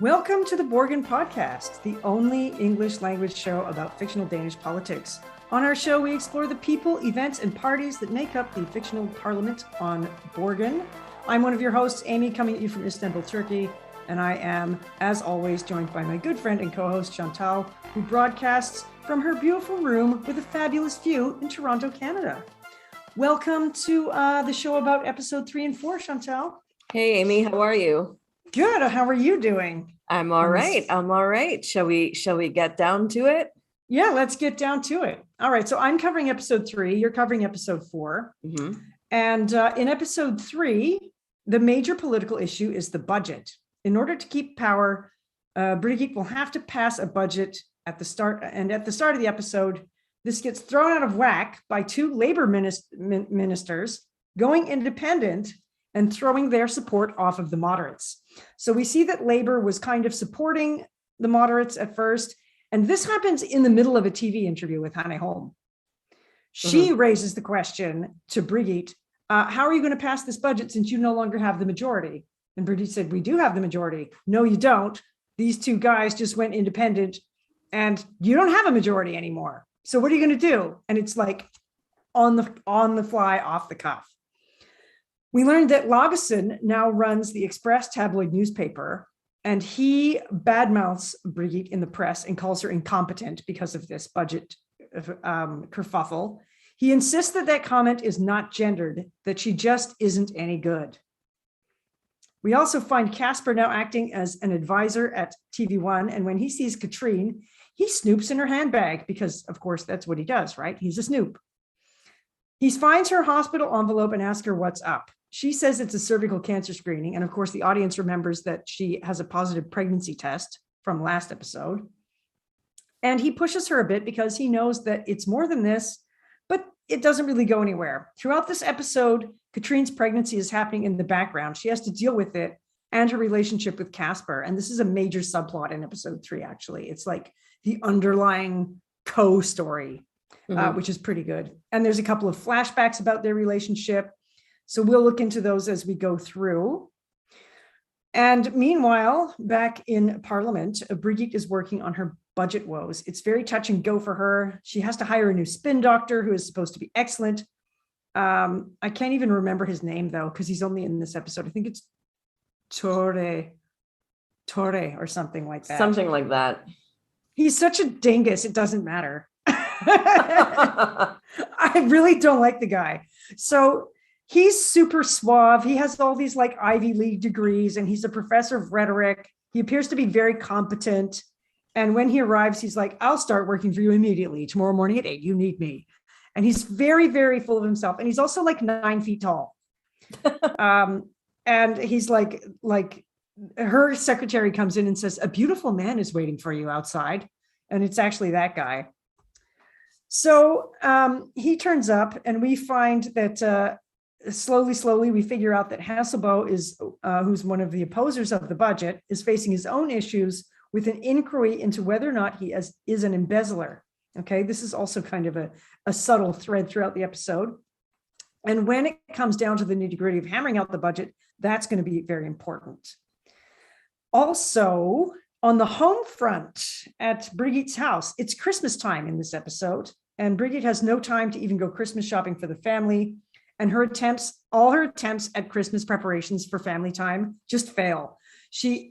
Welcome to the Borgen Podcast, the only English language show about fictional Danish politics. On our show, we explore the people, events, and parties that make up the fictional parliament on Borgen. I'm one of your hosts, Amy, coming at you from Istanbul, Turkey, and I am, as always, joined by my good friend and co-host, Chantal, who broadcasts from her beautiful room with a fabulous view in Toronto, Canada. Welcome to the show about episode 3 and 4, Chantal. Hey, Amy, how are you? Good. How are you doing? I'm all right. Shall we get down to it? Yeah, let's get down to it. All right. So I'm covering episode 3. You're covering episode 4. Mm-hmm. And in episode 3, the major political issue is the budget. In order to keep power, Brigitte will have to pass a budget at the start. And at the start of the episode, this gets thrown out of whack by two labor ministers going independent and throwing their support off of the moderates. So we see that Labour was kind of supporting the moderates at first. And this happens in the middle of a TV interview with Hanne Holm. She raises the question to Brigitte, how are you going to pass this budget since you no longer have the majority? And Brigitte said, we do have the majority. No, you don't. These two guys just went independent and you don't have a majority anymore. So what are you going to do? And it's like on the fly, off the cuff. We learned that Lagesson now runs the Express tabloid newspaper, and he badmouths Brigitte in the press and calls her incompetent because of this budget kerfuffle. He insists that comment is not gendered, that she just isn't any good. We also find Casper now acting as an advisor at TV1, and when he sees Katrine, he snoops in her handbag because, of course, that's what he does, right? He's a snoop. He finds her hospital envelope and asks her what's up. She says it's a cervical cancer screening. And of course, the audience remembers that she has a positive pregnancy test from last episode. And he pushes her a bit because he knows that it's more than this, but it doesn't really go anywhere. Throughout this episode, Katrine's pregnancy is happening in the background. She has to deal with it and her relationship with Casper. And this is a major subplot in episode 3, actually. It's like the underlying co-story, which is pretty good. And there's a couple of flashbacks about their relationship. So we'll look into those as we go through. And meanwhile, back in Parliament, Brigitte is working on her budget woes. It's very touch and go for her. She has to hire a new spin doctor who is supposed to be excellent. I can't even remember his name, though, because he's only in this episode. I think it's Torre or something like that. Something like that. He's such a dingus, it doesn't matter. I really don't like the guy. So he's super suave. He has all these like Ivy League degrees and he's a professor of rhetoric. He appears to be very competent. And when he arrives, he's like, I'll start working for you immediately. Tomorrow morning at 8, you need me. And he's very, very full of himself. And he's also like 9 feet tall. And he's like her secretary comes in and says, a beautiful man is waiting for you outside. And it's actually that guy. So he turns up and we find that slowly, we figure out that Hasselbo is, who's one of the opposers of the budget, is facing his own issues with an inquiry into whether or not he is an embezzler. Okay, this is also kind of a subtle thread throughout the episode. And when it comes down to the nitty-gritty of hammering out the budget, that's going to be very important. Also, on the home front at Brigitte's house, it's Christmas time in this episode, and Brigitte has no time to even go Christmas shopping for the family. And all her attempts at Christmas preparations for family time just fail. She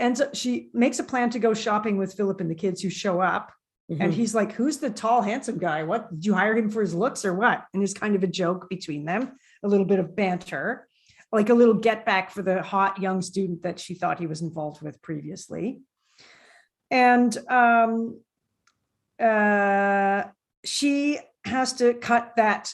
makes a plan to go shopping with Philip and the kids who show up. And he's like, who's the tall, handsome guy? What, did you hire him for his looks or what? And it's kind of a joke between them, a little bit of banter, like a little get back for the hot young student that she thought he was involved with previously. And she has to cut that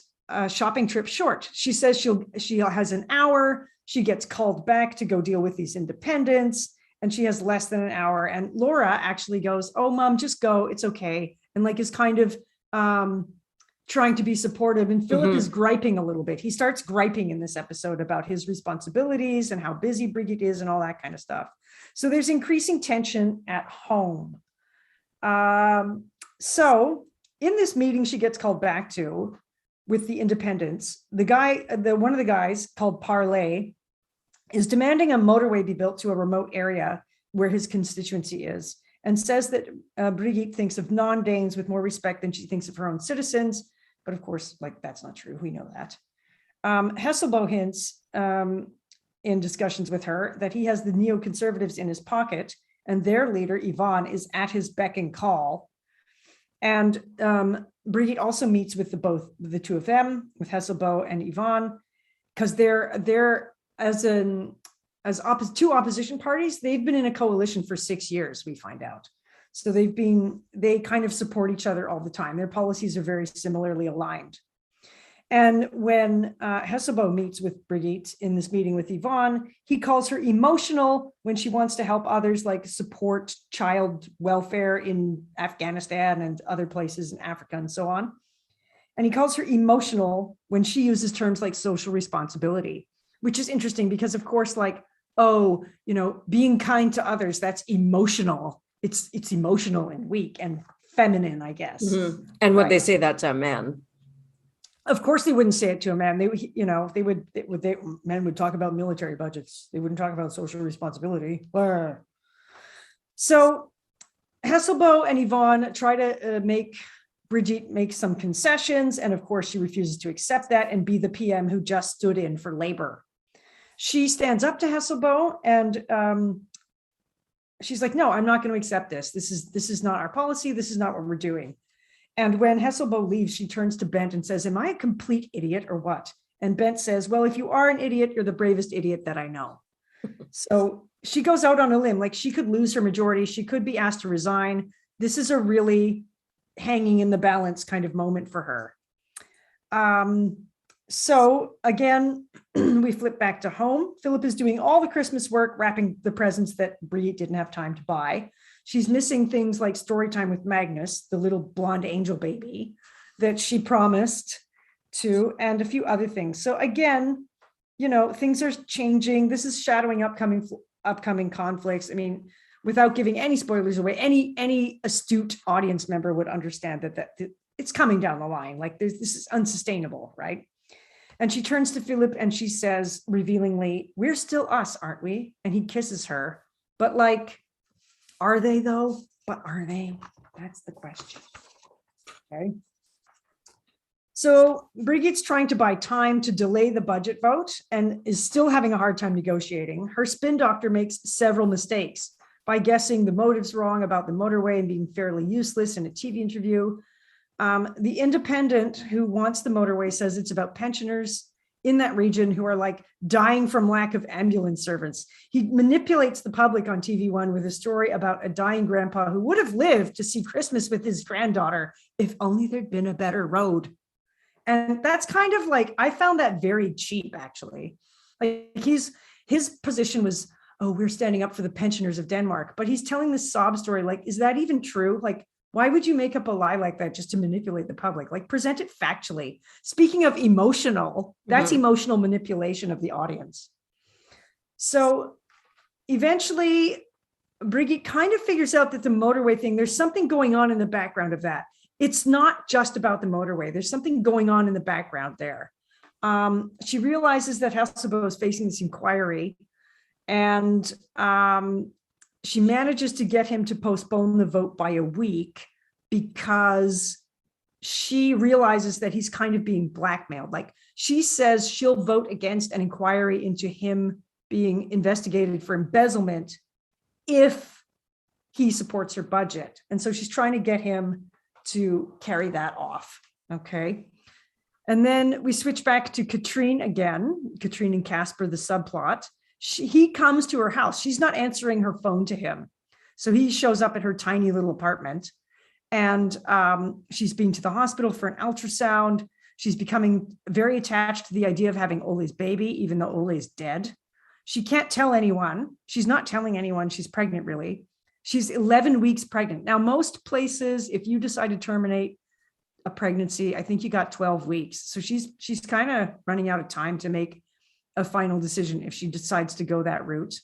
shopping trip short. She says she has an hour. She gets called back to go deal with these independents, and she has less than an hour. And Laura actually goes, "Oh, Mom, just go. It's okay." And like is kind of trying to be supportive. And Philip is griping a little bit. He starts griping in this episode about his responsibilities and how busy Brigitte is and all that kind of stuff. So there's increasing tension at home. So in this meeting she gets called back to, with the independents, one of the guys called Parlay is demanding a motorway be built to a remote area where his constituency is, and says that Brigitte thinks of non-Danes with more respect than she thinks of her own citizens. But of course, like, that's not true. We know that. Hesselbo hints in discussions with her that he has the neoconservatives in his pocket, and their leader, Yvonne, is at his beck and call. And Brigitte also meets with the two of them, with Hesselbo and Yvonne, because they're two opposition parties. They've been in a coalition for 6 years, we find out. So they kind of support each other all the time. Their policies are very similarly aligned. And when Hesselbo meets with Brigitte in this meeting with Yvonne, he calls her emotional when she wants to help others, like support child welfare in Afghanistan and other places in Africa and so on. And he calls her emotional when she uses terms like social responsibility, which is interesting because, of course, like, oh, being kind to others, that's emotional. It's emotional and weak and feminine, I guess. Mm-hmm. And would they say that to a man? Of course, they wouldn't say it to a man. Men would talk about military budgets. They wouldn't talk about social responsibility. So Hesselbo and Yvonne try to make Brigitte make some concessions. And of course, she refuses to accept that and be the PM who just stood in for labor. She stands up to Hesselbo and she's like, no, I'm not going to accept this. This is not our policy. This is not what we're doing. And when Hesselbo leaves, she turns to Bent and says, am I a complete idiot or what? And Bent says, well, if you are an idiot, you're the bravest idiot that I know. So she goes out on a limb. Like, she could lose her majority. She could be asked to resign. This is a really hanging in the balance kind of moment for her. So again, we flip back to home. Philip is doing all the Christmas work, wrapping the presents that Brigitte didn't have time to buy. She's missing things like story time with Magnus, the little blonde angel baby that she promised to, and a few other things. So again, things are changing. This is shadowing upcoming conflicts. I mean, without giving any spoilers away, any astute audience member would understand that it's coming down the line. Like, this is unsustainable, right? And she turns to Philip and she says, revealingly, we're still us, aren't we? And he kisses her. But like, are they though? But are they? That's the question. Okay. So Brigitte's trying to buy time to delay the budget vote and is still having a hard time negotiating. Her spin doctor makes several mistakes by guessing the motives wrong about the motorway and being fairly useless in a TV interview. The Independent, who wants the motorway, says it's about pensioners in that region who are like dying from lack of ambulance servants. He manipulates the public on TV1 with a story about a dying grandpa who would have lived to see Christmas with his granddaughter if only there'd been a better road. And that's kind of like, I found that very cheap, actually. Like, his position was, oh, we're standing up for the pensioners of Denmark, but he's telling this sob story. Like, is that even true? Like, why would you make up a lie like that just to manipulate the public? Like, present it factually. Speaking of emotional, that's emotional manipulation of the audience. So eventually, Brigitte kind of figures out that the motorway thing, there's something going on in the background of that. It's not just about the motorway. There's something going on in the background there. She realizes that Hesselbo is facing this inquiry, and she manages to get him to postpone the vote by a week because she realizes that he's kind of being blackmailed. Like, she says she'll vote against an inquiry into him being investigated for embezzlement if he supports her budget. And so she's trying to get him to carry that off. Okay. And then we switch back to Katrine again, Katrine and Casper, the subplot. He comes to her house. She's not answering her phone to him. So he shows up at her tiny little apartment, and she's been to the hospital for an ultrasound. She's becoming very attached to the idea of having Ole's baby, even though Ole is dead. She can't tell anyone. She's not telling anyone she's pregnant, really. She's 11 weeks pregnant. Now, most places, if you decide to terminate a pregnancy, I think you got 12 weeks. So she's kind of running out of time to make a final decision if she decides to go that route.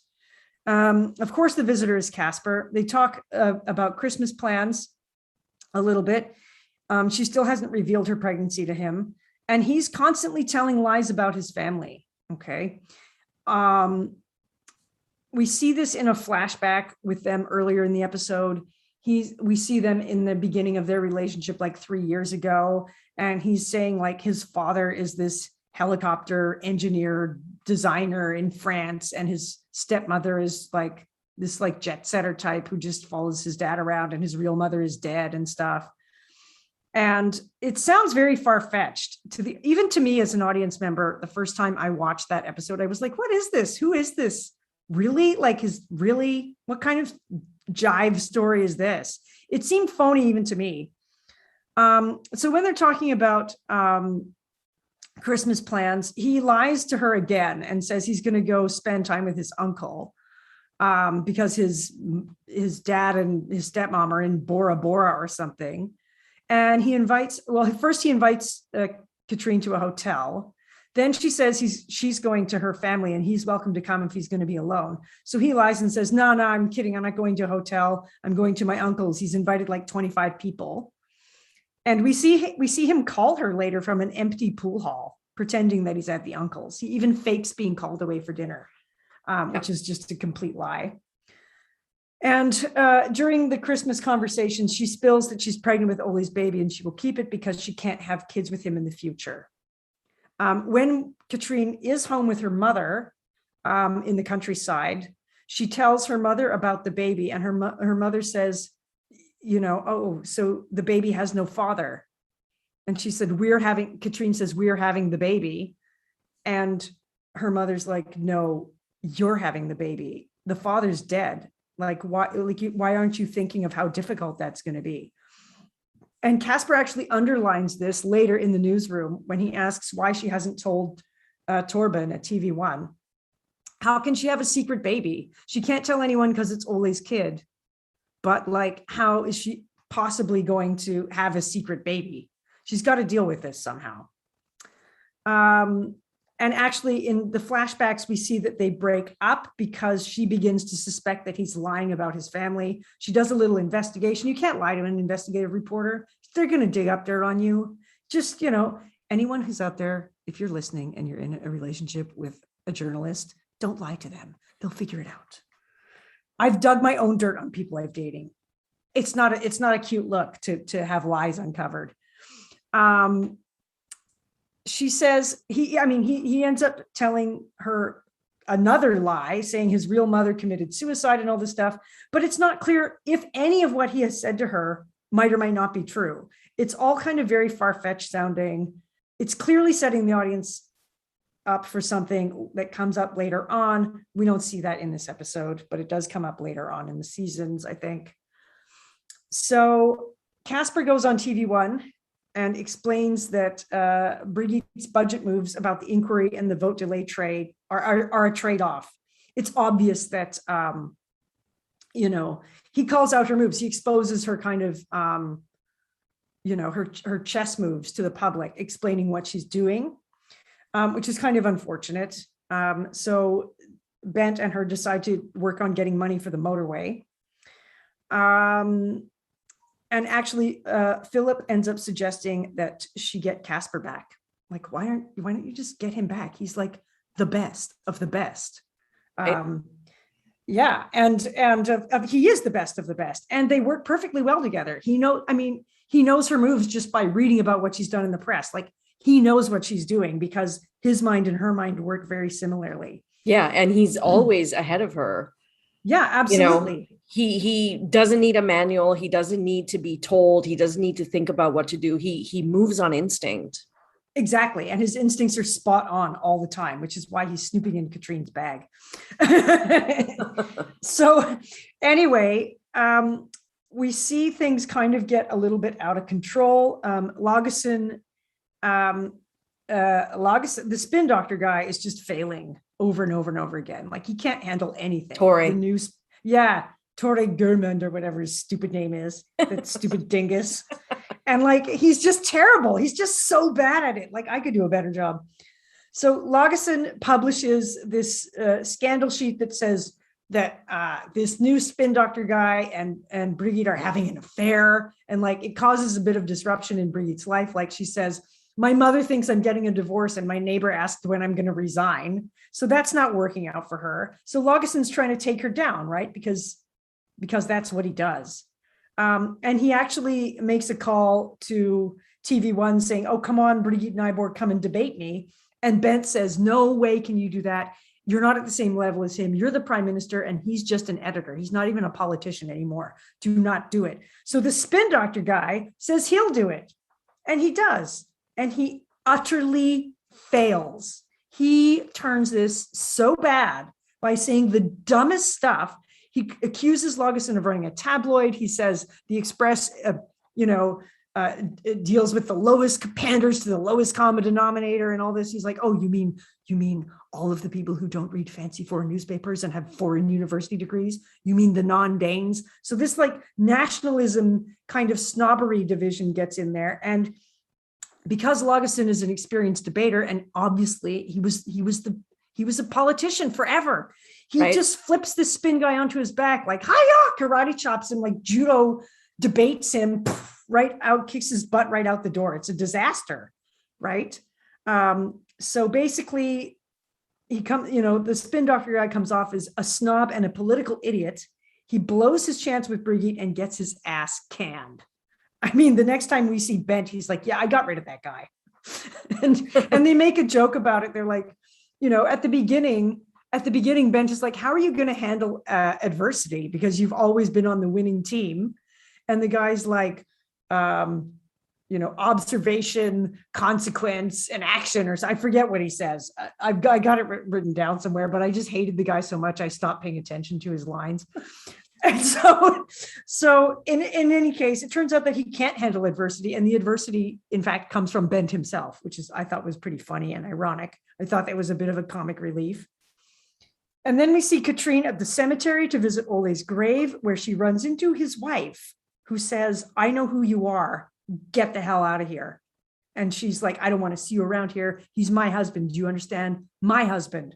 Of course, the visitor is Casper. They talk about Christmas plans a little bit. She still hasn't revealed her pregnancy to him, and he's constantly telling lies about his family. Okay. we see this in a flashback with them earlier in the episode. We see them in the beginning of their relationship like 3 years ago. And he's saying like his father is this helicopter engineer designer in France. And his stepmother is like this like jet setter type who just follows his dad around, and his real mother is dead and stuff. And it sounds very far-fetched even to me as an audience member. The first time I watched that episode, I was like, what is this? Who is this? Really? Like, what kind of jive story is this? It seemed phony even to me. So when they're talking about Christmas plans, he lies to her again and says he's going to go spend time with his uncle because his dad and his stepmom are in Bora Bora or something. And he invites Katrine to a hotel. Then she says she's going to her family and he's welcome to come if he's going to be alone. So he lies and says, no, I'm kidding. I'm not going to a hotel. I'm going to my uncle's. He's invited like 25 people. And we see him call her later from an empty pool hall, pretending that he's at the uncle's. He even fakes being called away for dinner, which is just a complete lie. And during the Christmas conversation, she spills that she's pregnant with Ole's baby and she will keep it because she can't have kids with him in the future. When Katrine is home with her mother in the countryside, she tells her mother about the baby, and her mother says, oh, so the baby has no father. And she said, Katrine says, we're having the baby. And her mother's like, no, you're having the baby. The father's dead. Like, why aren't you thinking of how difficult that's going to be? And Casper actually underlines this later in the newsroom when he asks why she hasn't told Torben at TV1. How can she have a secret baby? She can't tell anyone because it's Ole's kid. But like, how is she possibly going to have a secret baby? She's got to deal with this somehow. And actually in the flashbacks, we see that they break up because she begins to suspect that he's lying about his family. She does a little investigation. You can't lie to an investigative reporter. They're going to dig up dirt on you. Just, anyone who's out there, if you're listening and you're in a relationship with a journalist, don't lie to them. They'll figure it out. I've dug my own dirt on people I'm dating. It's not a cute look to have lies uncovered. She says he ends up telling her another lie, saying his real mother committed suicide and all this stuff, but it's not clear if any of what he has said to her might or might not be true. It's all kind of very far-fetched sounding. It's clearly setting the audience up for something that comes up later on. We don't see that in this episode, but it does come up later on in the seasons, I think. So Casper goes on TV1 and explains that Brigitte's budget moves about the inquiry and the vote delay trade are a trade-off. It's obvious that, he calls out her moves. He exposes her kind of, her chess moves to the public, explaining what she's doing, which is kind of unfortunate. So Bent and her decide to work on getting money for the motorway. And actually, Philip ends up suggesting that she get Casper back. Like, why don't you just get him back? He's like the best of the best. Yeah, and he is the best of the best, and they work perfectly well together. He knows her moves just by reading about what she's done in the press. Like, he knows what she's doing because his mind and her mind work very similarly. Yeah, and he's always ahead of her. Yeah, absolutely. He doesn't need a manual. He doesn't need to be told. He doesn't need to think about what to do. He moves on instinct. Exactly. And his instincts are spot on all the time, which is why he's snooping in Katrine's bag. So anyway, we see things kind of get a little bit out of control. Lagesson, the spin doctor guy, is just failing over and over and over again. Like, he can't handle anything. Tore Gurmund or whatever his stupid name is, that stupid dingus. And like, he's just terrible. He's just so bad at it. Like, I could do a better job. So Lagesson publishes this scandal sheet that says that this new spin doctor guy and Brigitte are having an affair. And like, it causes a bit of disruption in Brigitte's life. Like, she says, my mother thinks I'm getting a divorce and my neighbor asked when I'm going to resign. So that's not working out for her. So Lauguson's trying to take her down, right? Because that's what he does. And he actually makes a call to TV1 saying, oh, come on, Brigitte Nyborg, come and debate me. And Bent says, no way can you do that. You're not at the same level as him. You're the prime minister and he's just an editor. He's not even a politician anymore. Do not do it. So the spin doctor guy says he'll do it. And he does. And he utterly fails. He turns this so bad by saying the dumbest stuff. He accuses Laugesen of running a tabloid. He says the Express, it deals with the lowest, panders to the lowest common denominator and all this. He's like, oh, you mean all of the people who don't read fancy foreign newspapers and have foreign university degrees? You mean the non-Danes? So this like nationalism kind of snobbery division gets in there. And because Laugesen is an experienced debater, and obviously he was a politician forever, he just flips this spin guy onto his back, like, hiya, karate chops him, like judo debates him right out, kicks his butt right out the door. It's a disaster, right? So basically, the spin doctor guy comes off as a snob and a political idiot. He blows his chance with Brigitte and gets his ass canned. I mean, the next time we see Bent, he's like, yeah, I got rid of that guy. and they make a joke about it. They're like, at the beginning, Bent is like, how are you going to handle adversity? Because you've always been on the winning team. And the guy's like, observation, consequence, and action, or I forget what he says. I got it written down somewhere, but I just hated the guy so much I stopped paying attention to his lines. And so in any case, it turns out that he can't handle adversity, and the adversity, in fact, comes from Bent himself, which I thought was pretty funny and ironic. I thought that was a bit of a comic relief. And then we see Katrine at the cemetery to visit Ole's grave, where she runs into his wife, who says, I know who you are. Get the hell out of here. And she's like, I don't want to see you around here. He's my husband. Do you understand? My husband.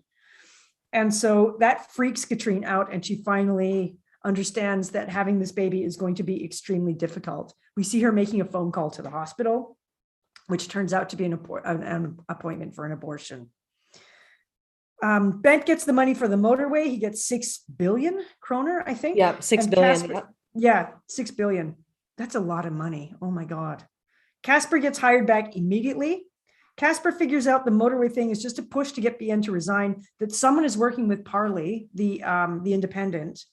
And so that freaks Katrine out. And she finally understands that having this baby is going to be extremely difficult. We see her making a phone call to the hospital, which turns out to be an appointment for an abortion. Bent gets the money for the motorway. He gets 6 billion kroner, I think. Yeah, 6 billion. Yeah, 6 billion. That's a lot of money. Oh my God. Casper gets hired back immediately. Casper figures out the motorway thing is just a push to get BN to resign, that someone is working with Parley, the independent,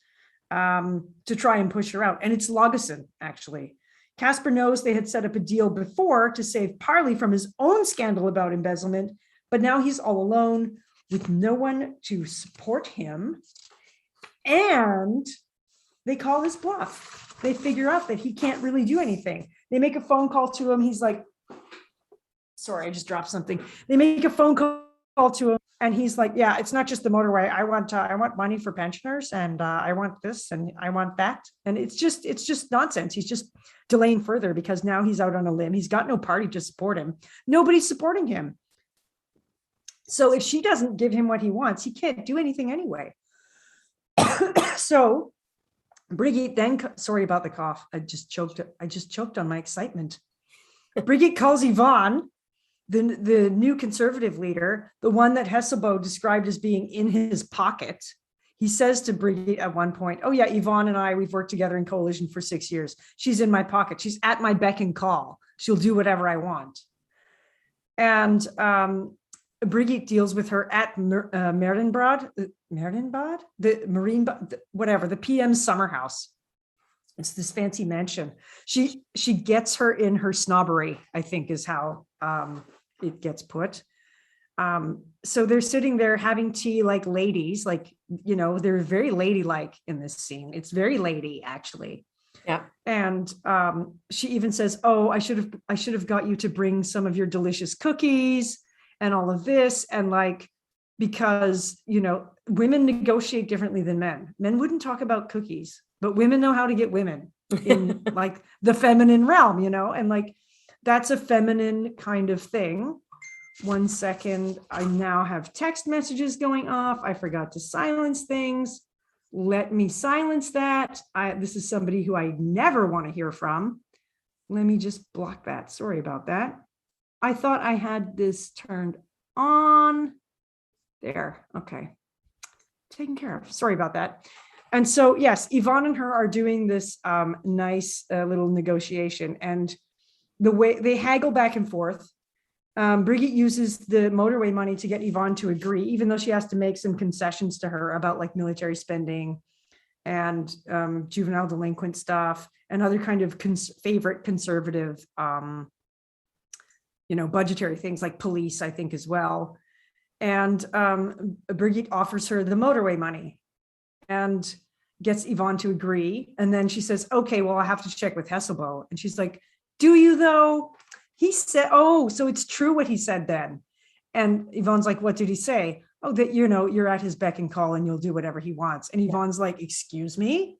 to try and push her out. And it's Laugesen, actually. Casper knows they had set up a deal before to save Parley from his own scandal about embezzlement, but now he's all alone with no one to support him. And they call his bluff. They figure out that he can't really do anything. They make a phone call to him. He's like, sorry, I just dropped something. They make a phone call to him and he's like, yeah, it's not just the motorway. I want money for pensioners, and I want this and I want that. And it's just nonsense. He's just delaying further because now he's out on a limb. He's got no party to support him. Nobody's supporting him. So if she doesn't give him what he wants, he can't do anything anyway. So Brigitte then, sorry about the cough. I just choked on my excitement. Brigitte calls Yvonne, the new conservative leader, the one that Hesselbo described as being in his pocket. He says to Brigitte at one point, oh yeah, Yvonne and I, we've worked together in coalition for 6 years. She's in my pocket. She's at my beck and call. She'll do whatever I want. And Brigitte deals with her at Merlinbad, the PM's summer house. It's this fancy mansion. She gets her in her snobbery, I think is how it gets put. So they're sitting there having tea like ladies, like, they're very ladylike in this scene. It's very lady, actually. Yeah. And she even says, oh, I should have got you to bring some of your delicious cookies and all of this. And like, because, women negotiate differently than men. Men wouldn't talk about cookies, but women know how to get women in like the feminine realm, and like, that's a feminine kind of thing. 1 second. I now have text messages going off. I forgot to silence things. Let me silence that. This is somebody who I never want to hear from. Let me just block that. Sorry about that. I thought I had this turned on. There. Okay. Taken care of. Sorry about that. And so, yes, Yvonne and her are doing this nice little negotiation, and the way they haggle back and forth. Brigitte uses the motorway money to get Yvonne to agree, even though she has to make some concessions to her about like military spending and juvenile delinquent stuff and other kind of favorite conservative, budgetary things like police, I think, as well. And Brigitte offers her the motorway money and gets Yvonne to agree. And then she says, okay, well, I have to check with Hesselbo. And she's like, do you though? He said, oh, so it's true what he said then. And Yvonne's like, what did he say? Oh, that, you're at his beck and call and you'll do whatever he wants. And Yvonne's like, excuse me?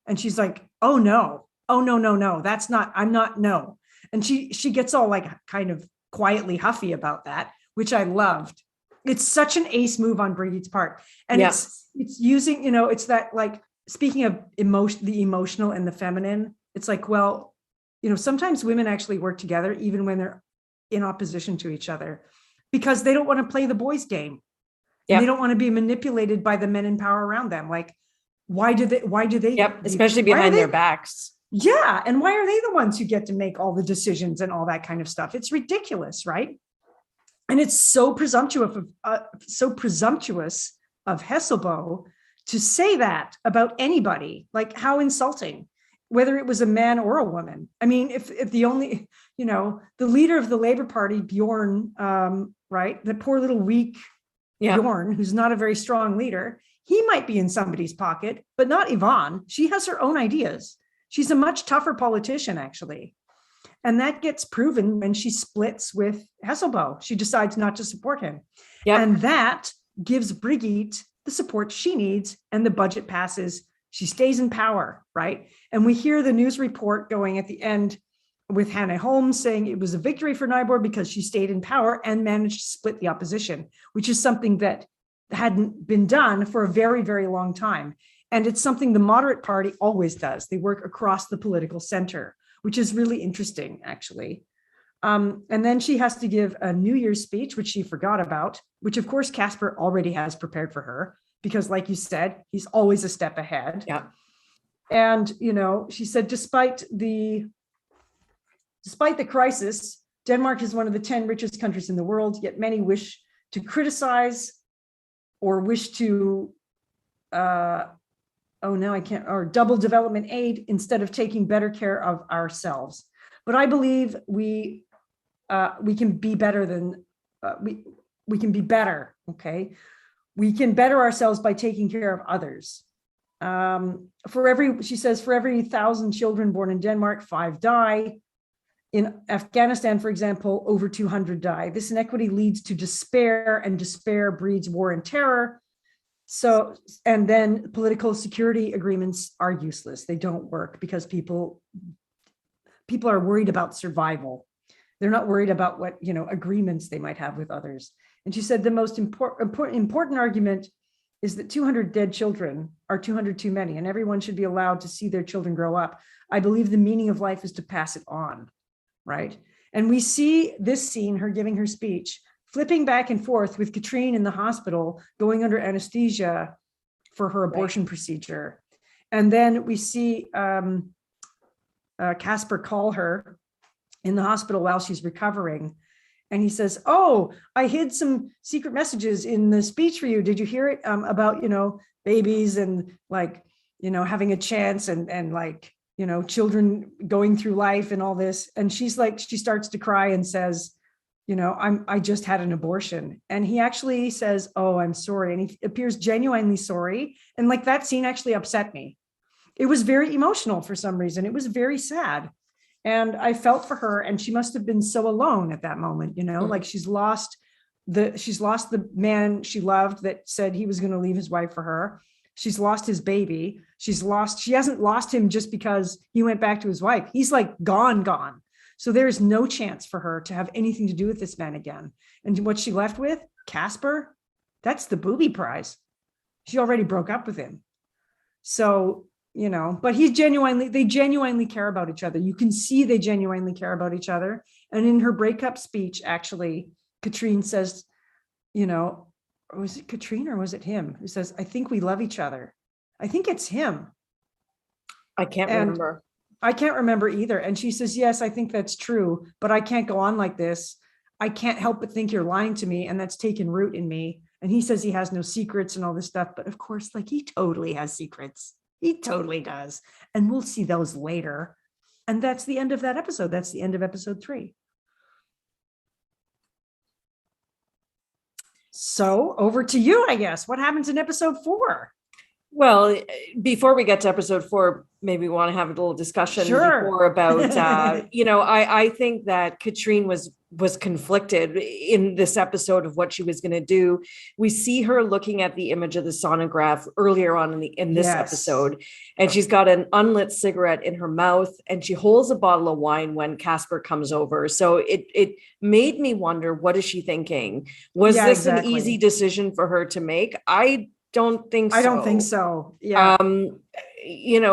And she's like, oh, no, no, that's not, I'm not, no. And she gets all like kind of quietly huffy about that, which I loved. It's such an ace move on Brigitte's part. And it's using, it's that, like, speaking of emotion, the emotional and the feminine, it's like, well, sometimes women actually work together even when they're in opposition to each other, because they don't want to play the boys' game. Yep. And they don't want to be manipulated by the men in power around them. Like, why do they? Yep. Especially behind their backs. Yeah. And why are they the ones who get to make all the decisions and all that kind of stuff? It's ridiculous, right? And it's so presumptuous of Hesselbo to say that about anybody. Like, how insulting, whether it was a man or a woman. I mean, if the only, the leader of the Labour Party, Bjorn, right, the poor little weak Bjorn, who's not a very strong leader, he might be in somebody's pocket, but not Yvonne. She has her own ideas. She's a much tougher politician, actually. And that gets proven when she splits with Hesselbo. She decides not to support him. Yep. And that gives Brigitte the support she needs, and the budget passes. She stays in power, right? And we hear the news report going at the end with Hannah Holmes saying it was a victory for Nyborg because she stayed in power and managed to split the opposition, which is something that hadn't been done for a very, very long time. And it's something the moderate party always does. They work across the political center, which is really interesting, actually. And then she has to give a New Year's speech, which she forgot about, which of course Casper already has prepared for her, because like you said, he's always a step ahead. Yeah. And, she said, despite the crisis, Denmark is one of the 10 richest countries in the world, yet many wish to criticize or wish to, double development aid instead of taking better care of ourselves. But I believe we can be better than, we can be better, okay? We can better ourselves by taking care of others. She says, for every 1,000 children born in Denmark, 5 die. In Afghanistan, for example, over 200 die. This inequity leads to despair, and despair breeds war and terror. So, and then political security agreements are useless. They don't work because people are worried about survival. They're not worried about what, agreements they might have with others. And she said the most important argument is that 200 dead children are 200 too many, and everyone should be allowed to see their children grow up. I believe the meaning of life is to pass it on, right? And we see this scene, her giving her speech, flipping back and forth with Katrine in the hospital, going under anesthesia for her abortion procedure. And then we see Casper call her in the hospital while she's recovering. And he says, oh, I hid some secret messages in the speech for you. Did you hear it? About, babies and like, having a chance and like, children going through life and all this. And she's like, she starts to cry and says, I just had an abortion. And he actually says, oh, I'm sorry. And he appears genuinely sorry. And like that scene actually upset me. It was very emotional for some reason. It was very sad. And I felt for her, and she must have been so alone at that moment, like she's lost the man she loved that said he was going to leave his wife for her. She's lost his baby. She hasn't lost him just because he went back to his wife. He's like gone. So there's no chance for her to have anything to do with this man again. And what she left with, Casper, that's the booby prize. She already broke up with him. So but they genuinely care about each other. You can see they genuinely care about each other. And in her breakup speech, actually, Katrine says, was it Katrine or was it him who says, I think we love each other. I think it's him. I can't remember. I can't remember either. And she says, yes, I think that's true, but I can't go on like this. I can't help but think you're lying to me. And that's taken root in me. And he says he has no secrets and all this stuff. But of course, like, he totally has secrets. He totally does. And we'll see those later. And that's the end of that episode. That's the end of episode 3. So over to you, I guess. What happens in episode 4? Well, before we get to episode 4, maybe we want to have a little discussion more about, I think that Katrine was conflicted in this episode of what she was going to do. We see her looking at the image of the sonograph earlier on in this episode, and she's got an unlit cigarette in her mouth, and she holds a bottle of wine when Casper comes over. So it made me wonder, what is she thinking? Was this an easy decision for her to make? I don't think so. I don't think so. Yeah.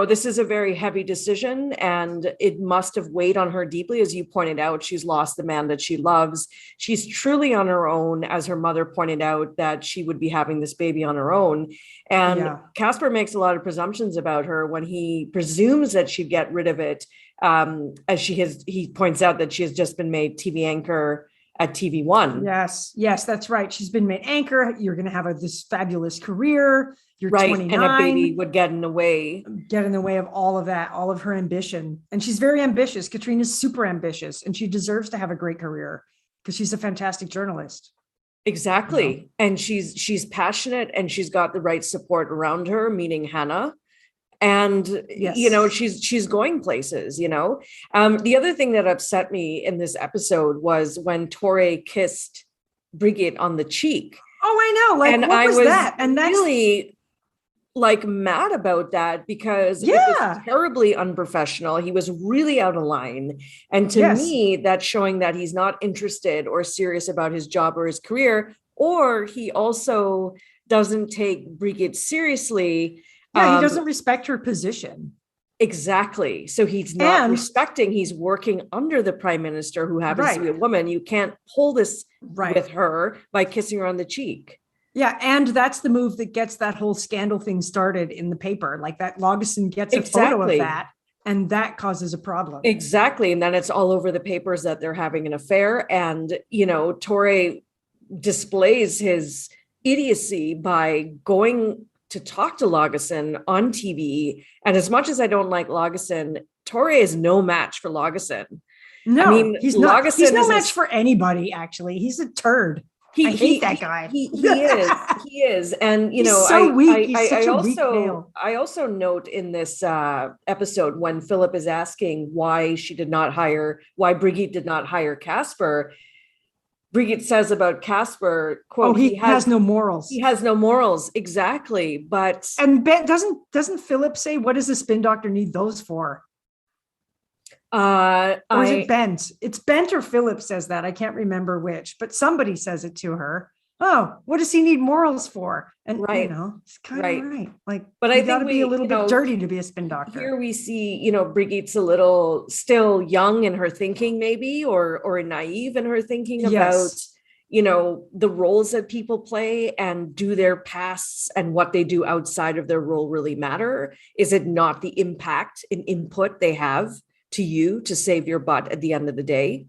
This is a very heavy decision, and it must have weighed on her deeply. As you pointed out, she's lost the man that she loves. She's truly on her own, as her mother pointed out, that she would be having this baby on her own. And Casper makes a lot of presumptions about her when he presumes that she'd get rid of it. As he points out that she has just been made TV anchor at TV1. Yes, that's right. She's been made anchor. You're going to have this fabulous career. You're right, 29. And a baby would get in the way of all of that, all of her ambition. And she's very ambitious. Katrine is super ambitious, and she deserves to have a great career because she's a fantastic journalist. Exactly. And she's passionate, and she's got the right support around her, meaning Hannah. And, she's going places, The other thing that upset me in this episode was when Torre kissed Brigitte on the cheek. Oh, I know. Like, and what was that? And that's really mad about that, because it was terribly unprofessional. He was really out of line. And to me, that's showing that he's not interested or serious about his job or his career, or he also doesn't take Brigitte seriously. He doesn't respect her position. Exactly. So he's not respecting, he's working under the prime minister, who happens to be a woman. You can't pull this with her by kissing her on the cheek. Yeah. And that's the move that gets that whole scandal thing started in the paper. Like, that Lagesson gets a photo of that, and that causes a problem. Exactly. And then it's all over the papers that they're having an affair. And, Torre displays his idiocy by going to talk to Lagesson on TV. And as much as I don't like Lagesson, Torre is no match for Lagesson. No, I mean, he's not. He's no match for anybody, actually. He's a turd. I hate that guy. He is. He is. And, he's so weak. He's such a weak male. I also note in this episode, when Philip is asking why Brigitte did not hire Casper, Brigitte says about Casper, quote, he has no morals. He has no morals. Exactly. But doesn't Philip say, what does the spin doctor need those for? Or is it Bent? It's Bent or Philip says that. I can't remember which, but somebody says it to her. Oh, what does he need morals for? And it's kind of right. Like, but I got to be a little bit dirty to be a spin doctor. Here we see, Brigitte's a little still young in her thinking, maybe, or naive in her thinking about, the roles that people play, and do their pasts and what they do outside of their role really matter? Is it not the impact and input they have to you to save your butt at the end of the day?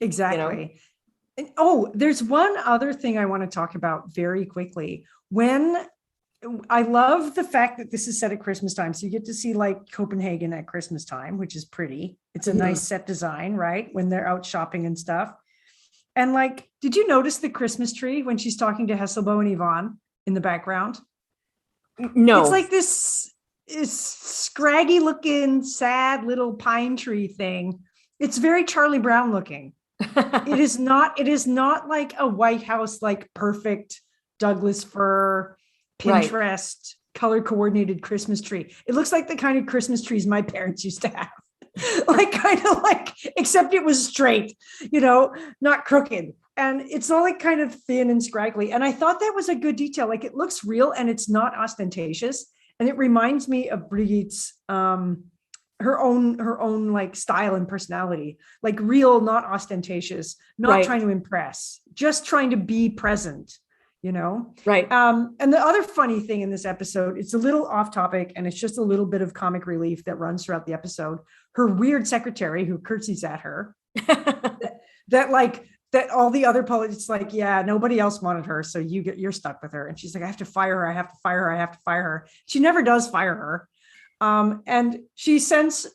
Exactly. And, there's one other thing I want to talk about very quickly. When I love the fact that this is set at Christmas time. So you get to see like Copenhagen at Christmas time, which is pretty. It's a nice set design, right? When they're out shopping and stuff. And like, did you notice the Christmas tree when she's talking to Hesselbo and Yvonne in the background? No. It's like this scraggy looking, sad little pine tree thing. It's very Charlie Brown looking. It is not like a White House, like perfect Douglas fir, Pinterest, color coordinated Christmas tree. It looks like the kind of Christmas trees my parents used to have. Except it was straight, not crooked. And it's all like kind of thin and scraggly. And I thought that was a good detail. Like, it looks real and it's not ostentatious. And it reminds me of Brigitte's her own like style and personality, like real, not ostentatious, not Right. trying to impress, just trying to be present, you know? Right. And the other funny thing in this episode, it's a little off topic and it's just a little bit of comic relief that runs throughout the episode. Her weird secretary who curtsies at her, that all the other politics, like, yeah, nobody else wanted her. So you're stuck with her. And she's like, I have to fire her. I have to fire her. I have to fire her. She never does fire her. And she has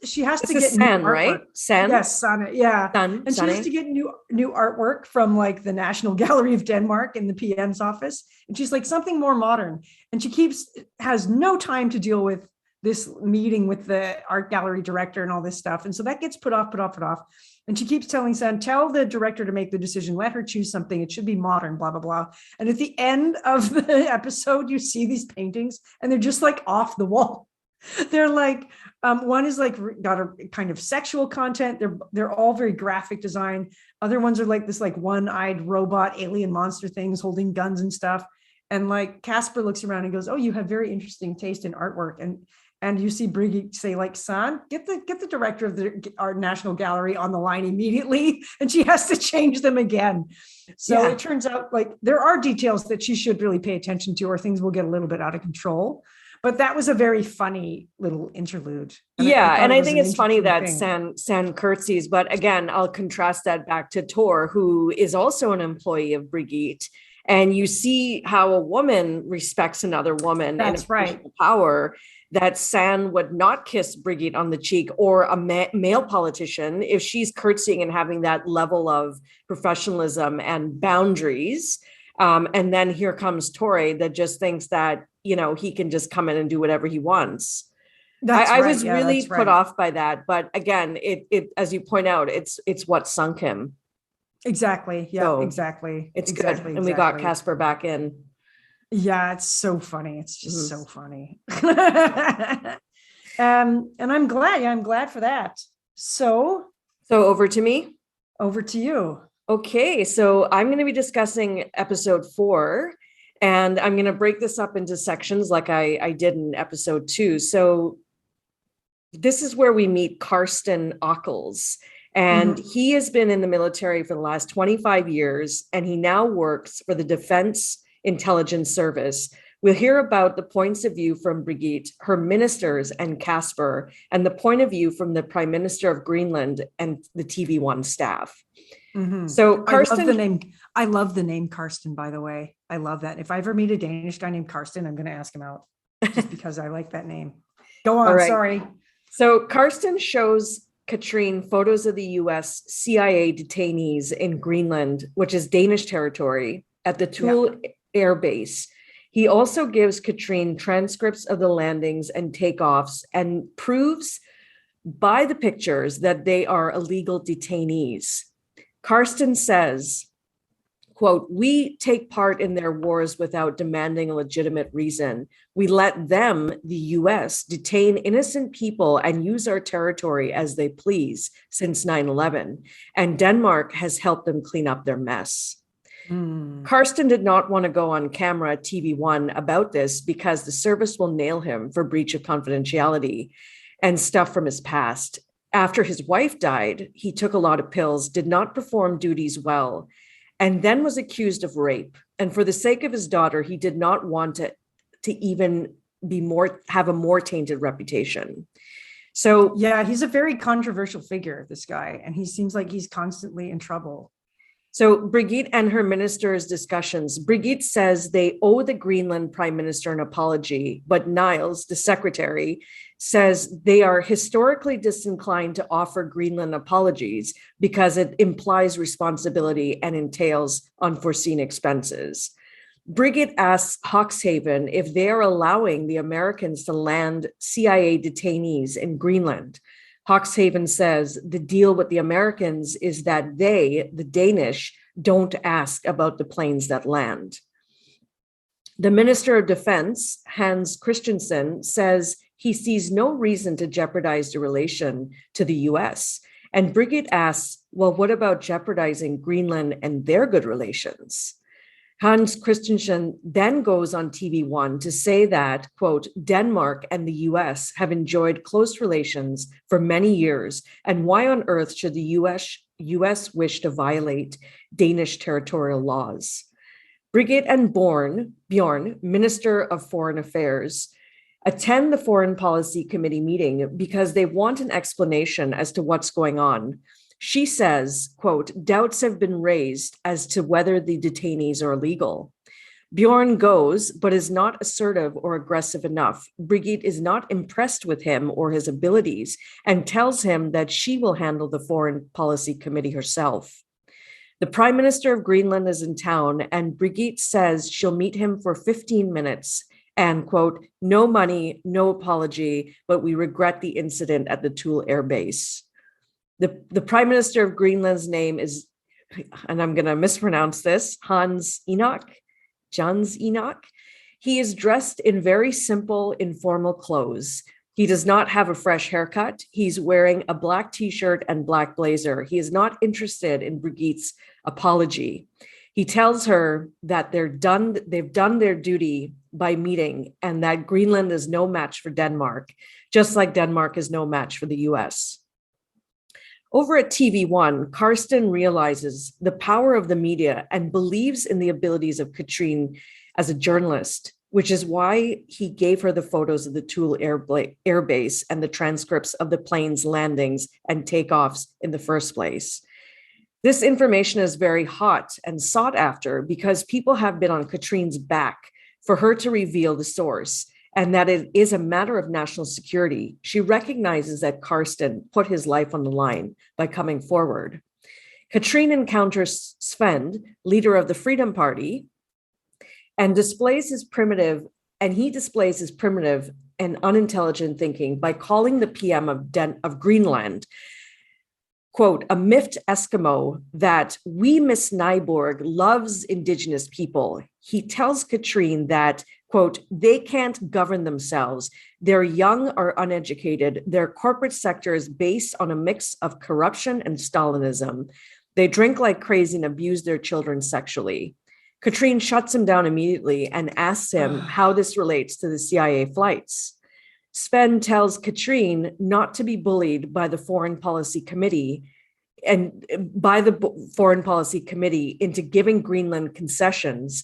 to get San, new right? San. Yes, Sana, yeah. San, and she has to get new artwork from like the National Gallery of Denmark in the PM's office. And she's like, something more modern. And she has no time to deal with this meeting with the art gallery director and all this stuff. And so that gets put off. And she keeps telling San, tell the director to make the decision, let her choose something. It should be modern, blah, blah, blah. And at the end of the episode, you see these paintings and they're just like off the wall. They're like, one is like got a kind of sexual content. They're all very graphic design. Other ones are like this like one-eyed robot alien monster things holding guns and stuff. And like Casper looks around and goes, oh, you have very interesting taste in artwork. And you see Brigitte say like, San, get the director of the Art National Gallery on the line immediately. And she has to change them again. So It turns out like there are details that she should really pay attention to or things will get a little bit out of control. But that was a very funny little interlude. And I think it's funny that San curtsies, but again, I'll contrast that back to Tor, who is also an employee of Brigitte. And you see how a woman respects another woman. That's right. Power, that San would not kiss Brigitte on the cheek or a male politician if she's curtsying and having that level of professionalism and boundaries. And then here comes Torre that just thinks that, you know, he can just come in and do whatever he wants. I was really put off by that. But again, it as you point out, it's what sunk him. Exactly. Yeah, so exactly. It's good. And we got Casper back in. Yeah, it's so funny. It's just so funny. And I'm glad for that. So over to me. Over to you. Okay, so I'm going to be discussing episode 4, and I'm going to break this up into sections like I did in episode 2. So this is where we meet Karsten Ockels, and he has been in the military for the last 25 years, and he now works for the Defense Intelligence Service. We'll hear about the points of view from Brigitte, her ministers, and Casper, and the point of view from the Prime Minister of Greenland and the TV1 staff. So Karsten, I love the name Karsten, by the way. I love that. If I ever meet a Danish guy named Karsten, I'm going to ask him out just because I like that name. Go on. Right. Sorry. So Karsten shows Katrine photos of the US CIA detainees in Greenland, which is Danish territory, at the Thule Air Base. He also gives Katrine transcripts of the landings and takeoffs and proves by the pictures that they are illegal detainees. Karsten says, quote, we take part in their wars without demanding a legitimate reason. We let them, the US, detain innocent people and use our territory as they please since 9/11. And Denmark has helped them clean up their mess. Karsten did not want to go on camera at TV1 about this because the service will nail him for breach of confidentiality and stuff from his past. After his wife died, he took a lot of pills, did not perform duties well, and then was accused of rape. And for the sake of his daughter, he did not want to even have a more tainted reputation. So yeah, he's a very controversial figure, this guy, and he seems like he's constantly in trouble. So Brigitte and her minister's discussions, Brigitte says they owe the Greenland Prime Minister an apology, but Niles, the secretary, says they are historically disinclined to offer Greenland apologies because it implies responsibility and entails unforeseen expenses. Brigitte asks Hoxhaven if they are allowing the Americans to land CIA detainees in Greenland. Hoxhaven says the deal with the Americans is that they, the Danish, don't ask about the planes that land. The Minister of Defense, Hans Christensen, says he sees no reason to jeopardize the relation to the US. And Brigitte asks, well, what about jeopardizing Greenland and their good relations? Hans Christensen then goes on TV1 to say that, quote, Denmark and the US have enjoyed close relations for many years, and why on earth should the US wish to violate Danish territorial laws? Brigitte and Bjorn, Minister of Foreign Affairs, attend the Foreign Policy Committee meeting because they want an explanation as to what's going on. She says, quote, doubts have been raised as to whether the detainees are illegal. Bjorn goes, but is not assertive or aggressive enough. Brigitte is not impressed with him or his abilities and tells him that she will handle the Foreign Policy Committee herself. The Prime Minister of Greenland is in town, and Brigitte says she'll meet him for 15 minutes and, quote, no money, no apology, but we regret the incident at the Thule Air Base. The Prime Minister of Greenland's name is, and I'm going to mispronounce this, Jens Enak. He is dressed in very simple, informal clothes. He does not have a fresh haircut. He's wearing a black t-shirt and black blazer. He is not interested in Brigitte's apology. He tells her that they've done their duty by meeting and that Greenland is no match for Denmark, just like Denmark is no match for the US. Over at TV1, Karsten realizes the power of the media and believes in the abilities of Katrine as a journalist, which is why he gave her the photos of the Thule Air Base and the transcripts of the plane's landings and takeoffs in the first place. This information is very hot and sought after because people have been on Katrine's back for her to reveal the source, and that it is a matter of national security. She recognizes that Karsten put his life on the line by coming forward. Katrine encounters Sven, leader of the Freedom Party, and displays his primitive and unintelligent thinking by calling the PM of Greenland, quote, a miffed Eskimo that we Miss Nyborg loves indigenous people. He tells Katrine that, quote, they can't govern themselves. They're young or uneducated. Their corporate sector is based on a mix of corruption and Stalinism. They drink like crazy and abuse their children sexually. Katrine shuts him down immediately and asks him how this relates to the CIA flights. Sven tells Katrine not to be bullied by the Foreign Policy Committee into giving Greenland concessions,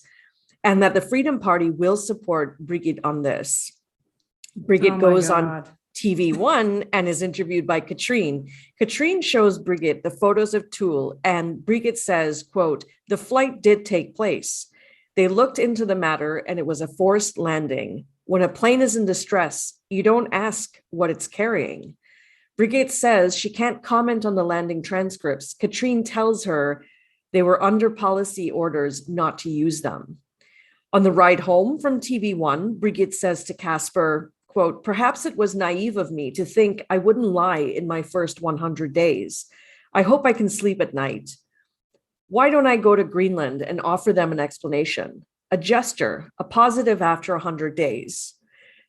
and that the Freedom Party will support Brigitte on this. Brigitte goes on TV1 and is interviewed by Katrine. Katrine shows Brigitte the photos of Thule, and Brigitte says, quote, the flight did take place. They looked into the matter and it was a forced landing. When a plane is in distress, you don't ask what it's carrying. Brigitte says she can't comment on the landing transcripts. Katrine tells her they were under policy orders not to use them. On the ride home from TV1, Brigitte says to Casper, quote, perhaps it was naive of me to think I wouldn't lie in my first 100 days. I hope I can sleep at night. Why don't I go to Greenland and offer them an explanation? A gesture, a positive after 100 days.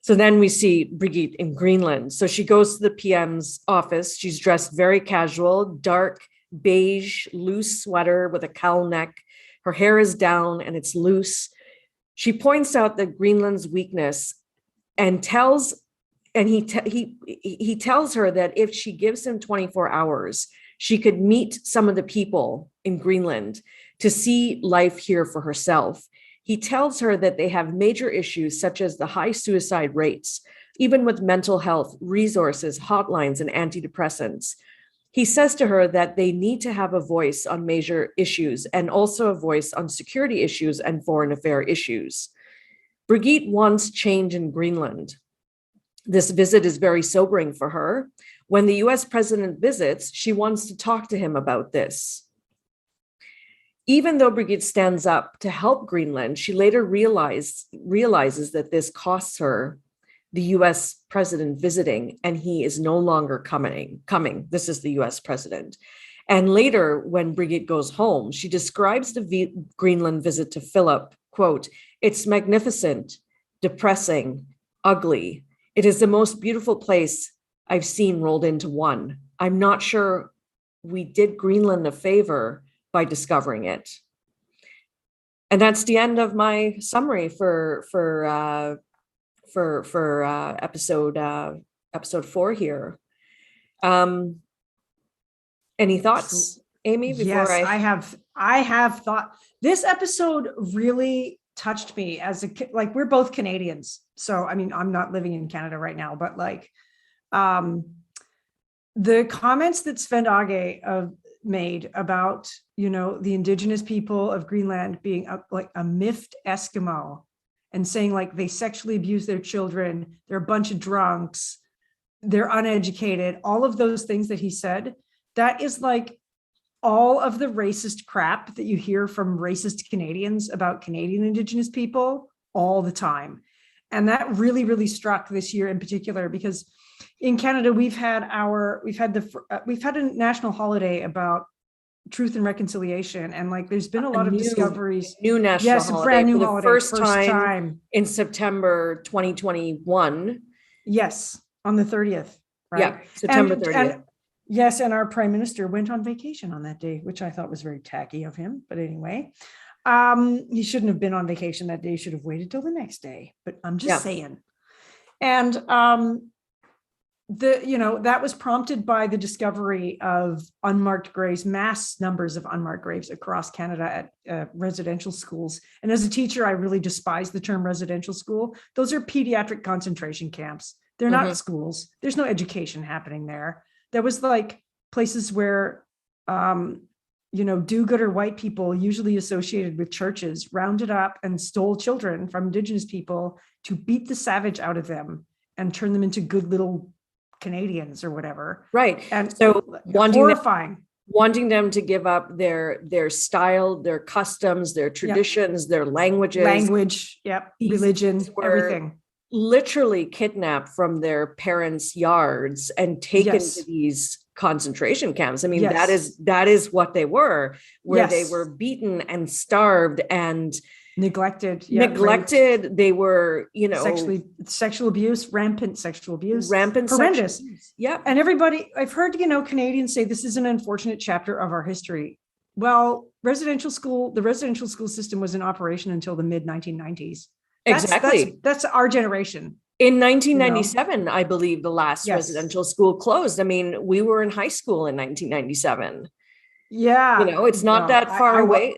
So then we see Brigitte in Greenland. So she goes to the PM's office. She's dressed very casual, dark, beige, loose sweater with a cowl neck. Her hair is down and it's loose. She points out that Greenland's weakness and he tells her that if she gives him 24 hours, she could meet some of the people in Greenland to see life here for herself. He tells her that they have major issues such as the high suicide rates, even with mental health, resources, hotlines, and antidepressants. He says to her that they need to have a voice on major issues and also a voice on security issues and foreign affairs issues. Brigitte wants change in Greenland. This visit is very sobering for her. When the US president visits, she wants to talk to him about this. Even though Brigitte stands up to help Greenland, she later realizes that this costs her the US president visiting, and he is no longer coming. This is the US president. And later, when Brigitte goes home, she describes the Greenland visit to Philip, quote, it's magnificent, depressing, ugly. It is the most beautiful place I've seen rolled into one. I'm not sure we did Greenland a favor by discovering it. And that's the end of my summary for episode 4 here. Any thoughts, Amy, before Yes, I have thought this episode really touched me as like, we're both Canadians. So, I mean, I'm not living in Canada right now, but like, the comments that Sven Åge made about, the indigenous people of Greenland being like a miffed Eskimo, and saying like they sexually abuse their children, they're a bunch of drunks, they're uneducated, all of those things that he said, that is like all of the racist crap that you hear from racist Canadians about Canadian Indigenous people all the time. And that really, really struck this year in particular, because in Canada, we've had a national holiday about truth and reconciliation. And like, there's been a lot of discoveries. New national yes, holiday. A brand new for the holiday. First time in September 2021. Yes, on the 30th. Right? Yeah, September 30th. Yes, and our prime minister went on vacation on that day, which I thought was very tacky of him. But anyway, he shouldn't have been on vacation that day. He should have waited till the next day. But I'm just saying. And that was prompted by the discovery of unmarked graves, mass numbers of unmarked graves across Canada at residential schools. And as a teacher, I really despise the term residential school. Those are pediatric concentration camps. They're not schools. There's no education happening there. There was like places where, do-gooder white people, usually associated with churches, rounded up and stole children from Indigenous people to beat the savage out of them and turn them into good little Canadians or whatever. Right. And so horrifying. Wanting them to give up their style, their customs, their traditions, their languages. Religion, everything. Literally kidnapped from their parents' yards and taken to these concentration camps. I mean, that is what they were, where they were beaten and starved and neglected. Raped. They were, sexual abuse, rampant sexual abuse, horrendous. Yeah. And everybody, I've heard, Canadians say this is an unfortunate chapter of our history. Well, the residential school system was in operation until the mid 1990s. Exactly. That's our generation. In 1997, I believe the last residential school closed. I mean, we were in high school in 1997. Yeah. It's not that far away.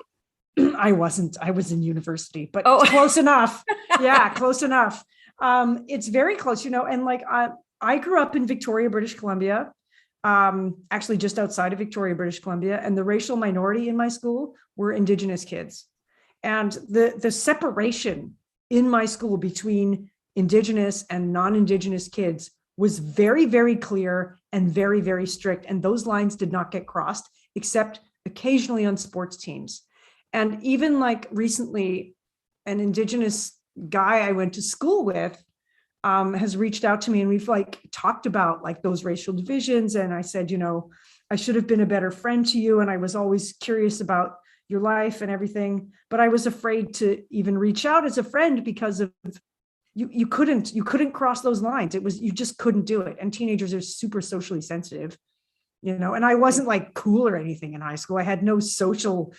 I wasn't. I was in university, but close enough. Yeah, close enough. It's very close, and like I grew up in Victoria, British Columbia, actually just outside of Victoria, British Columbia, and the racial minority in my school were Indigenous kids. And the separation in my school between Indigenous and non-Indigenous kids was very, very clear and very, very strict. And those lines did not get crossed, except occasionally on sports teams. And even like recently, an Indigenous guy I went to school with has reached out to me, and we've like talked about like those racial divisions. And I said, I should have been a better friend to you. And I was always curious about your life and everything, but I was afraid to even reach out as a friend because of you couldn't cross those lines. You just couldn't do it. And teenagers are super socially sensitive, and I wasn't like cool or anything in high school. I had no social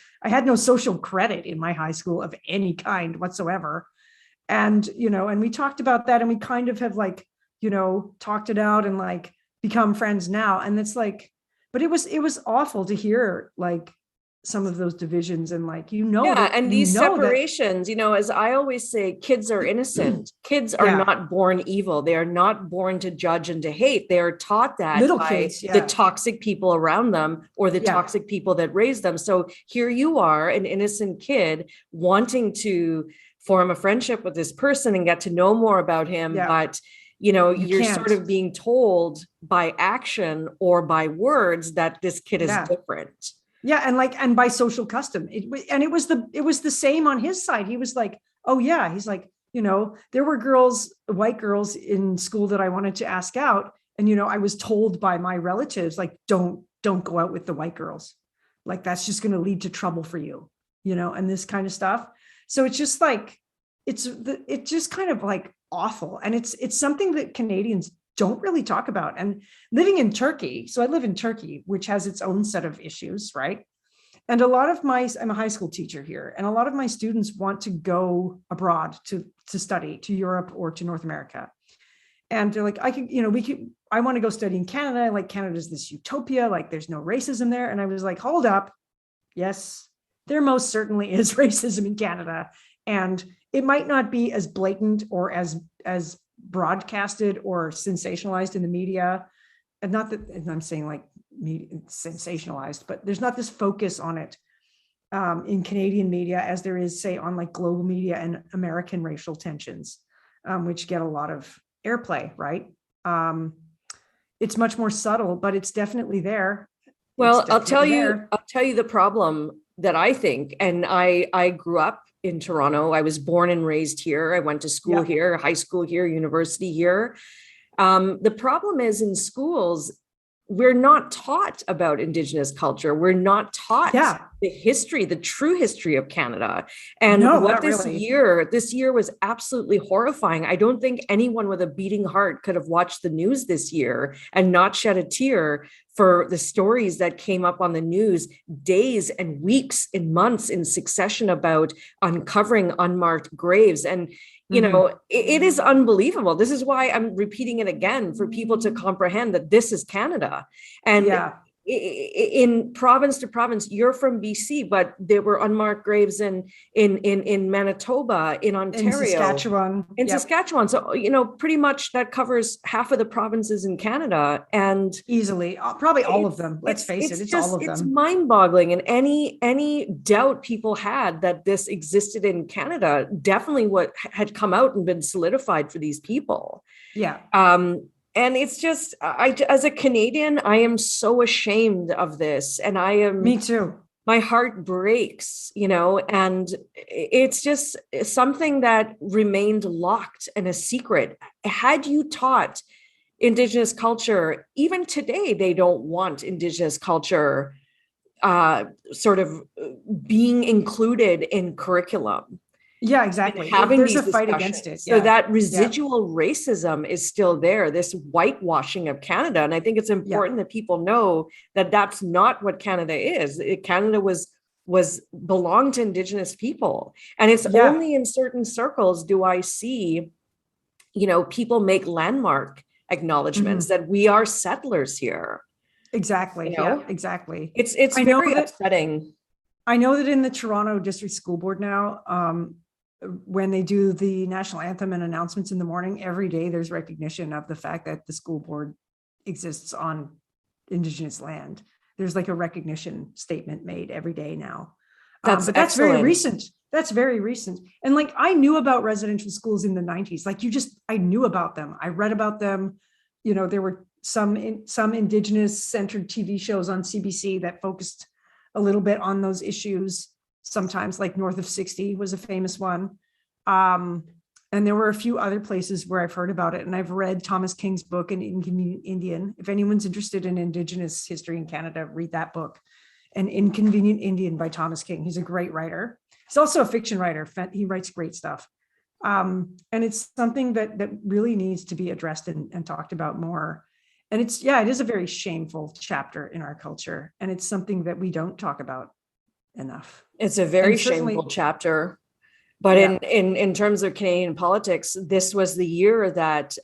credit in my high school of any kind whatsoever. And, and we talked about that, and we kind of have like, talked it out and like become friends now. And it's like, but it was awful to hear like some of those divisions and like, and these separations, as I always say, kids are innocent. Kids are not born evil. They are not born to judge and to hate. They are taught that by the toxic people around them or the toxic people that raise them. So here you are, an innocent kid wanting to form a friendship with this person and get to know more about him. But you're sort of being told by action or by words that this kid is different. Yeah. And by social custom, it was the same on his side. He was like, oh yeah. He's like, there were white girls in school that I wanted to ask out. And, I was told by my relatives, like, don't go out with the white girls. Like, that's just going to lead to trouble for you, and this kind of stuff. So it's just like, it's just kind of like awful. And it's something that Canadians don't really talk about. And living in Turkey, so I live in Turkey, which has its own set of issues, right? And I'm a high school teacher here, and a lot of my students want to go abroad to study to Europe or to North America. And they're like, I want to go study in Canada. Like, Canada's this utopia, like there's no racism there. And I was like, hold up. Yes, there most certainly is racism in Canada. And it might not be as blatant or as broadcasted or sensationalized in the media. And not that I'm saying like sensationalized, but there's not this focus on it in Canadian media as there is, say, on like global media and American racial tensions, which get a lot of airplay, right? It's much more subtle, but it's definitely there. Well, I'll tell you the problem that I think, and I grew up in Toronto. I was born and raised here. I went to school here, high school here, university here. The problem is in schools, we're not taught about Indigenous culture. We're not taught the history, the true history of Canada. And this year was absolutely horrifying. I don't think anyone with a beating heart could have watched the news this year and not shed a tear for the stories that came up on the news days and weeks and months in succession about uncovering unmarked graves. And you know, it is unbelievable. This is why I'm repeating it again, for people to comprehend that this is Canada. And in province to province, you're from BC, but there were unmarked graves in Manitoba, in Ontario, in Saskatchewan. So, you know, pretty much that covers half of the provinces in Canada, and easily, probably all of them. Let's face it, it's all of them. It's mind-boggling. And any doubt people had that this existed in Canada, definitely what had come out and been solidified for these people. Yeah. And it's just, as a Canadian, I am so ashamed of this. And me too. My heart breaks, you know, and it's just something that remained locked and a secret. Had you taught Indigenous culture, even today, they don't want Indigenous culture sort of being included in curriculum. Yeah, exactly. There's a fight against it. So that residual racism is still there, this whitewashing of Canada. And I think it's important that people know that that's not what Canada is. Canada belonged to Indigenous people. And it's only in certain circles do I see, you know, people make landmark acknowledgements that we are settlers here. Exactly. You know? Yeah, exactly. It's very upsetting. I know that in the Toronto District School Board now, when they do the national anthem and announcements in the morning, every day there's recognition of the fact that the school board exists on Indigenous land. There's like a recognition statement made every day now. But that's very recent. That's very recent. And like, I knew about residential schools in the 90s. Like I knew about them. I read about them. You know, there were some Indigenous centered TV shows on CBC that focused a little bit on those issues. Sometimes, like North of 60 was a famous one. And there were a few other places where I've heard about it. And I've read Thomas King's book, An Inconvenient Indian. If anyone's interested in Indigenous history in Canada, read that book, An Inconvenient Indian by Thomas King. He's a great writer. He's also a fiction writer. He writes great stuff. And it's something that really needs to be addressed and talked about more. And it is a very shameful chapter in our culture. And it's something that we don't talk about enough. It's a very shameful chapter. But in terms of Canadian politics, this was the year that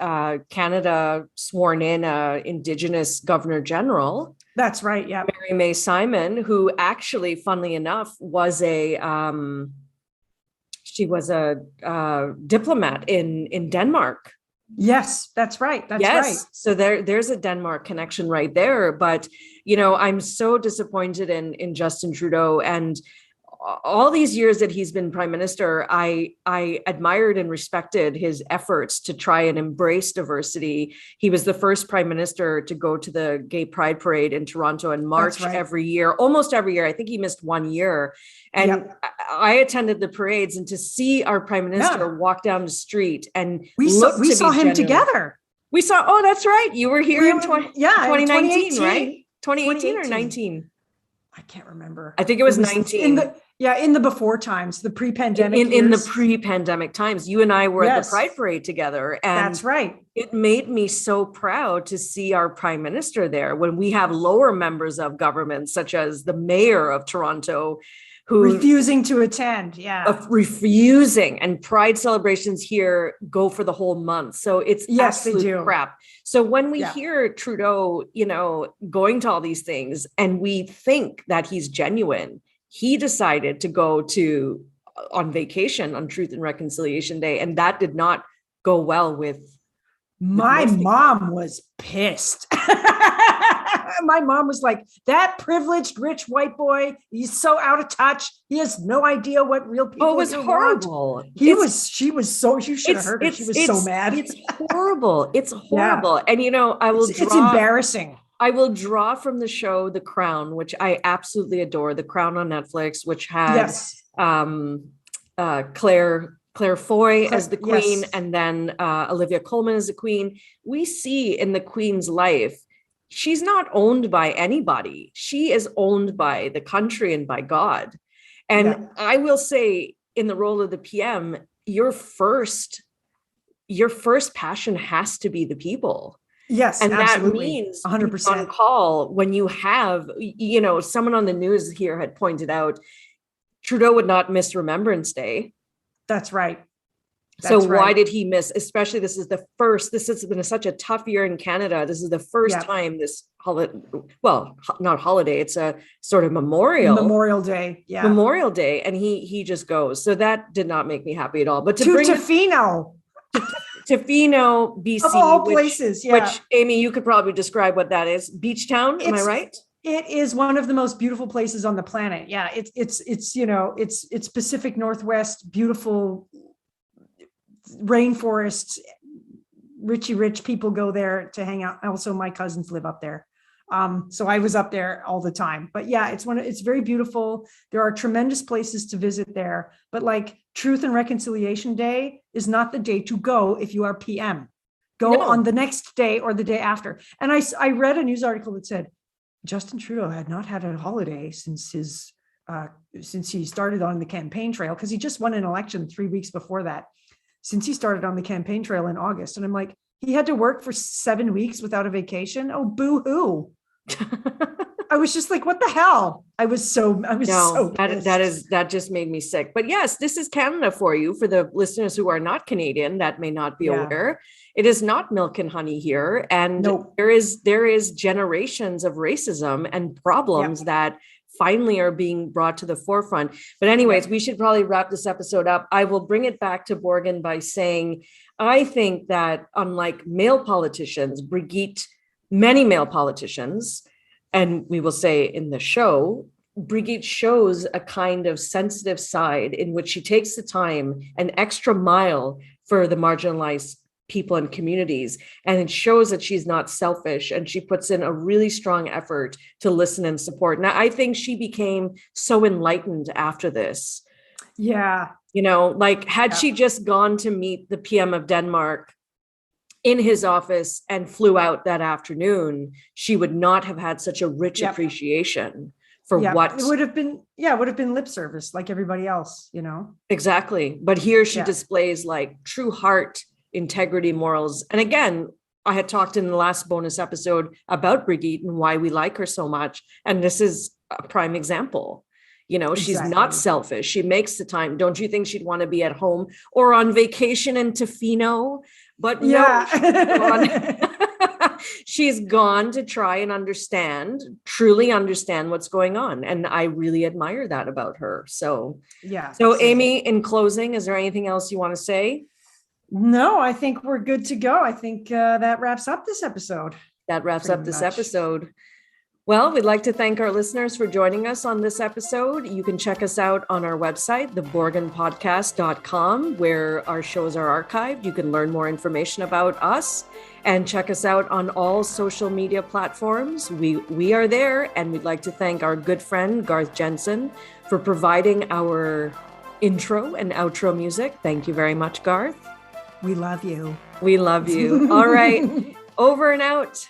Canada sworn in an Indigenous Governor General. That's right. Yeah. Mary May Simon, who actually, funnily enough, was a diplomat in Denmark. Yes, that's right. That's right. So there's a Denmark connection right there. But, you know, I'm so disappointed in Justin Trudeau, and all these years that he's been prime minister, I admired and respected his efforts to try and embrace diversity. He was the first prime minister to go to the Gay Pride Parade in Toronto and march every year, almost every year. I think he missed 1 year. And I attended the parades, and to see our prime minister walk down the street and we saw him together. We saw, oh, that's right. You were here in 2019, right? 2018 or 19? I can't remember. I think it was 19. Yeah, in the before times, the pre-pandemic in the years. pre-pandemic times, you and I were at the Pride Parade together, and that's right. It made me so proud to see our prime minister there when we have lower members of government, such as the mayor of Toronto, who refusing to attend. Refusing. And Pride celebrations here go for the whole month. So it's absolute crap. So when we hear Trudeau, going to all these things and we think that he's genuine, he decided to go on vacation on Truth and Reconciliation Day. And that did not go well with my mom was pissed. My mom was like, that privileged rich white boy, he's so out of touch. He has no idea what real people it was horrible. You should have heard her. She was so mad. It's horrible. It's horrible. And it's embarrassing. I will draw from the show The Crown, which I absolutely adore. The Crown on Netflix, which had Claire Foy as the queen, and then Olivia Colman as the queen. We see in the queen's life, she's not owned by anybody. She is owned by the country and by God. And I will say, in the role of the PM, your first passion has to be the people. Yes, and absolutely. That means 100% on call when you have, someone on the news here had pointed out, Trudeau would not miss Remembrance Day. That's right. Why did he miss? Especially this has been such a tough year in Canada. This is the first time this holiday, well, not holiday, it's a sort of Memorial Day. Yeah. Memorial Day. And he just goes. So that did not make me happy at all. But to bring Tofino. Tofino, BC. Of all places, Which, Amy, you could probably describe what that is. Beach town, am I right? It is one of the most beautiful places on the planet. Yeah, it's Pacific Northwest, beautiful rainforests. Rich people go there to hang out. Also, my cousins live up there. So I was up there all the time. But yeah, it's very beautiful. There are tremendous places to visit there. But like Truth and Reconciliation Day is not the day to go if you are PM. Go on the next day or the day after. And I read a news article that said Justin Trudeau had not had a holiday since he started on the campaign trail, because he just won an election 3 weeks before that. Since he started on the campaign trail in August. And I'm like, he had to work for 7 weeks without a vacation. Oh, boo-hoo. I was just like, what the hell? That just made me sick. But yes, this is Canada for you. For the listeners who are not Canadian, that may not be aware. It is not milk and honey here. And there is generations of racism and problems that finally are being brought to the forefront. But anyways, we should probably wrap this episode up. I will bring it back to Borgen by saying, I think that unlike male politicians, many male politicians, and we will say in the show, Brigitte shows a kind of sensitive side in which she takes the time, an extra mile for the marginalized people and communities. And it shows that she's not selfish, and she puts in a really strong effort to listen and support. Now, I think she became so enlightened after this. Yeah. Had she just gone to meet the PM of Denmark in his office and flew out that afternoon, she would not have had such a rich appreciation for what it would have been lip service like everybody else, Exactly. But here she displays like true heart, integrity, morals. And again, I had talked in the last bonus episode about Brigitte and why we like her so much. And this is a prime example. She's not selfish. She makes the time. Don't you think she'd want to be at home or on vacation in Tofino? But no, she's gone to try and truly understand what's going on. And I really admire that about her. So Amy, in closing, is there anything else you want to say? No, I think we're good to go. I think that wraps up this episode. Episode. Well, we'd like to thank our listeners for joining us on this episode. You can check us out on our website, theborgenpodcast.com, where our shows are archived. You can learn more information about us and check us out on all social media platforms. We are there, and we'd like to thank our good friend, Garth Jensen, for providing our intro and outro music. Thank you very much, Garth. We love you. All right. Over and out.